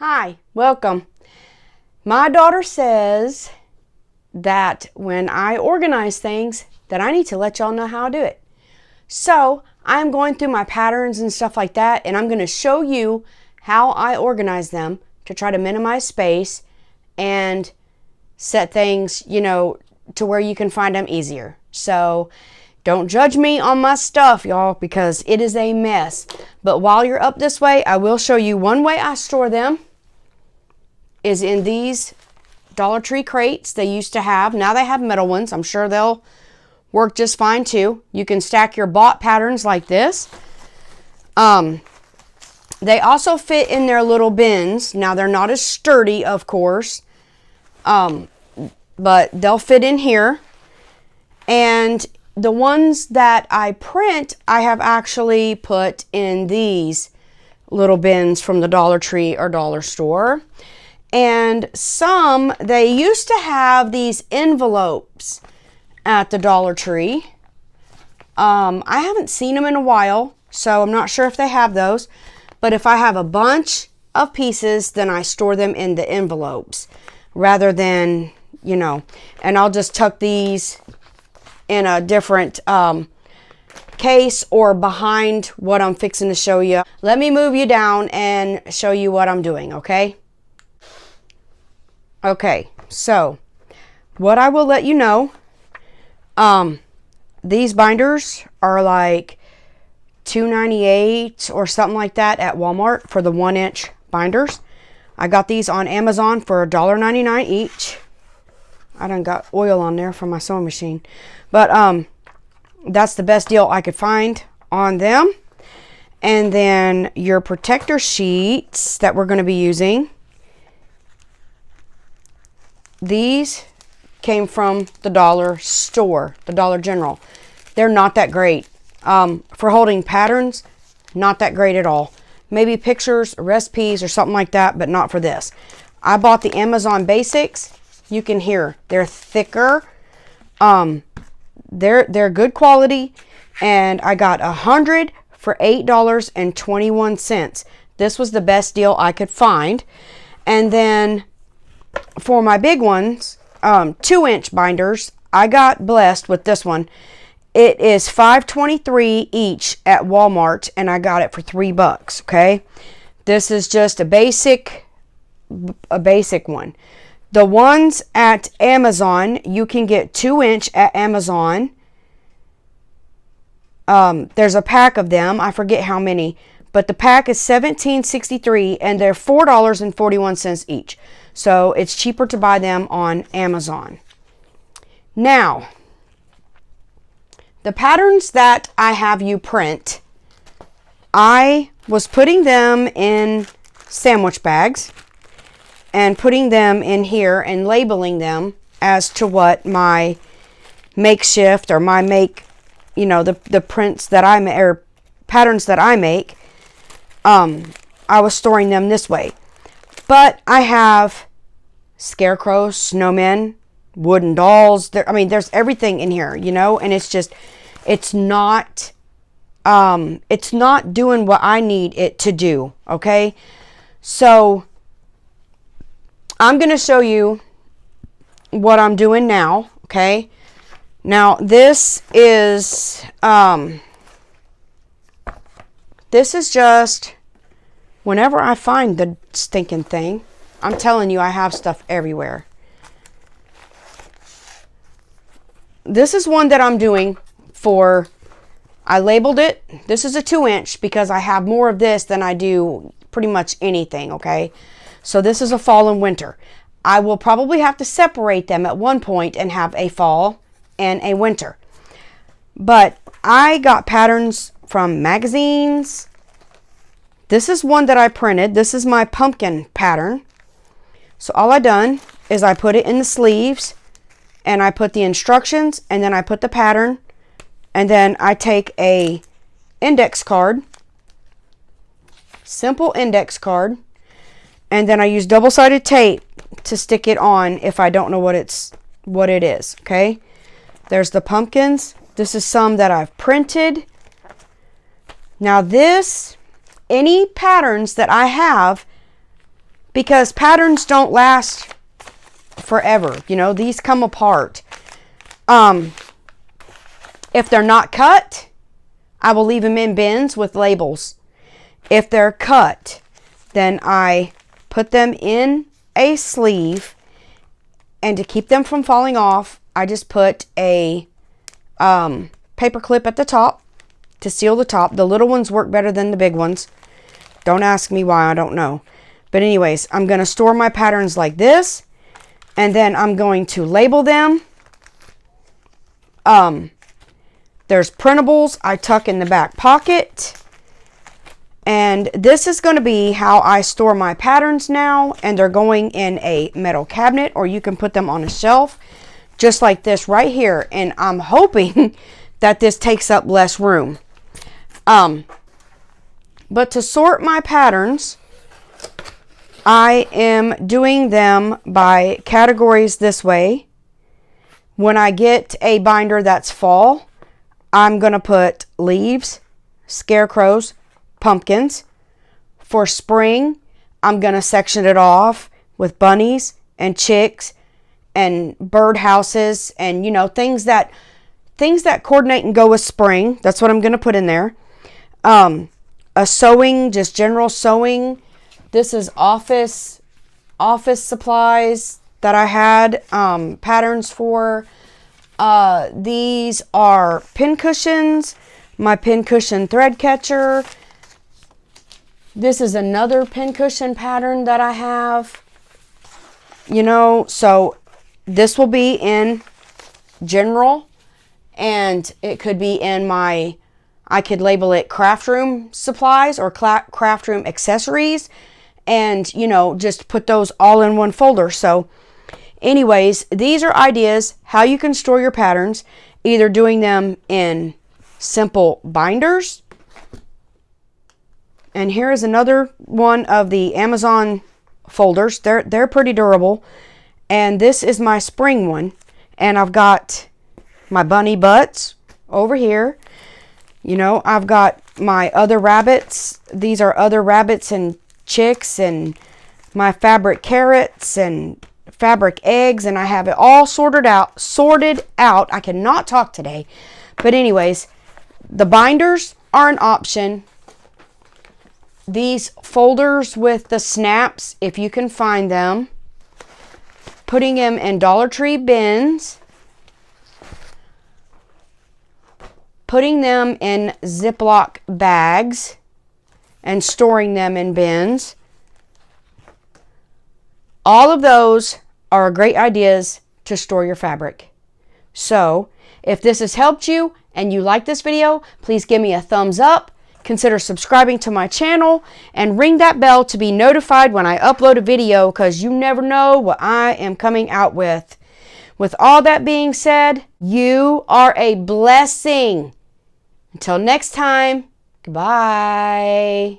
Hi, welcome. My daughter says that when I organize things that I need to let y'all know how I do it. So I'm going through my patterns and stuff like that, and I'm going to show you how I organize them to try to minimize space and set things, to where you can find them easier. So don't judge me on my stuff, y'all, because it is a mess. But while you're up this way, I will show you one way I store them is in these Dollar Tree crates they used to have. Now they have metal ones. I'm sure they'll work just fine too. You can stack your bought patterns like this. They also fit in their little bins. Now they're not as sturdy, of course, but they'll fit in here. And the ones that I print, I have actually put in these little bins from the Dollar Tree or Dollar Store. And some, they used to have these envelopes at the Dollar Tree. I haven't seen them in a while, so I'm not sure if they have those. But if I have a bunch of pieces, then I store them in the envelopes rather than, and I'll just tuck these in a different case or behind what I'm fixing to show you. Let me move you down and show you what I'm doing, okay? Okay, so what I will let you know, these binders are like $2.98 or something like that at Walmart for the 1-inch binders. I got these on Amazon for $1.99 each. I done got oil on there from my sewing machine. But that's the best deal I could find on them. And then your protector sheets that we're going to be using. These came from the Dollar Store, the Dollar General. They're not that great. For holding patterns, not that great at all. Maybe pictures, recipes, or something like that, but not for this. I bought the Amazon Basics. You can hear they're thicker. They're good quality, and I got 100 for $8.21. This was the best deal I could find. And then for my big ones, 2-inch binders, I got blessed with this one. It is $5.23 each at Walmart, and I got it for $3. Okay, this is just a basic one. The ones at Amazon, you can get 2-inch at Amazon. There's a pack of them. I forget how many, but the pack is $17.63, and they're $4.41 each. So it's cheaper to buy them on Amazon. Now, the patterns that I have you print, I was putting them in sandwich bags and putting them in here and labeling them as to what my makeshift or my the prints that I make or patterns that I make, I was storing them this way. But I have scarecrows, snowmen, wooden dolls. There's everything in here, and it's not doing what I need it to do, okay? So I'm going to show you what I'm doing now, okay? Now, this is just whenever I find the stinking thing. I'm telling you, I have stuff everywhere. This is one that I'm doing I labeled it. This is a 2-inch because I have more of this than I do pretty much anything, okay? So this is a fall and winter. I will probably have to separate them at one point and have a fall and a winter. But I got patterns from magazines. This is one that I printed. This is my pumpkin pattern. So all I done is I put it in the sleeves, and I put the instructions, and then I put the pattern, and then I take a index card, simple index card, and then I use double-sided tape to stick it on if I don't know what it is, okay? There's the pumpkins. This is some that I've printed. Now any patterns that I have because patterns don't last forever. You know, these come apart. If they're not cut, I will leave them in bins with labels. If they're cut, then I put them in a sleeve, and to keep them from falling off, I just put a paper clip at the top to seal the top. The little ones work better than the big ones. Don't ask me why, I don't know. But anyways, I'm going to store my patterns like this, and then I'm going to label them. There's printables I tuck in the back pocket. And this is going to be how I store my patterns now. And they're going in a metal cabinet, or you can put them on a shelf just like this right here. And I'm hoping that this takes up less room. But to sort my patterns, I am doing them by categories this way. When I get a binder that's fall, I'm going to put leaves, scarecrows, pumpkins. For spring, I'm going to section it off with bunnies and chicks and birdhouses and, you know, things that coordinate and go with spring. That's what I'm going to put in there. A sewing, just general sewing. This is office supplies that I had patterns for. These are pin cushions, my pin cushion thread catcher. This is another pin cushion pattern that I have. You know, so this will be in general, and it could be in my, I could label it craft room supplies or craft room accessories, and, you know, just put those all in one folder. So anyways, these are ideas how you can store your patterns, either doing them in simple binders. And here is another one of the Amazon folders. They're pretty durable. And this is my spring one. And I've got my bunny butts over here. You know, I've got my other rabbits. These are other rabbits and chicks, and my fabric carrots and fabric eggs, and I have it all sorted out. I cannot talk today. But anyways, the binders are an option. These folders with the snaps, if you can find them, putting them in Dollar Tree bins, putting them in Ziploc bags and storing them in bins. All of those are great ideas to store your fabric. So, if this has helped you and you like this video, please give me a thumbs up. Consider subscribing to my channel and ring that bell to be notified when I upload a video, because you never know what I am coming out with. With all that being said, you are a blessing. Until next time, goodbye.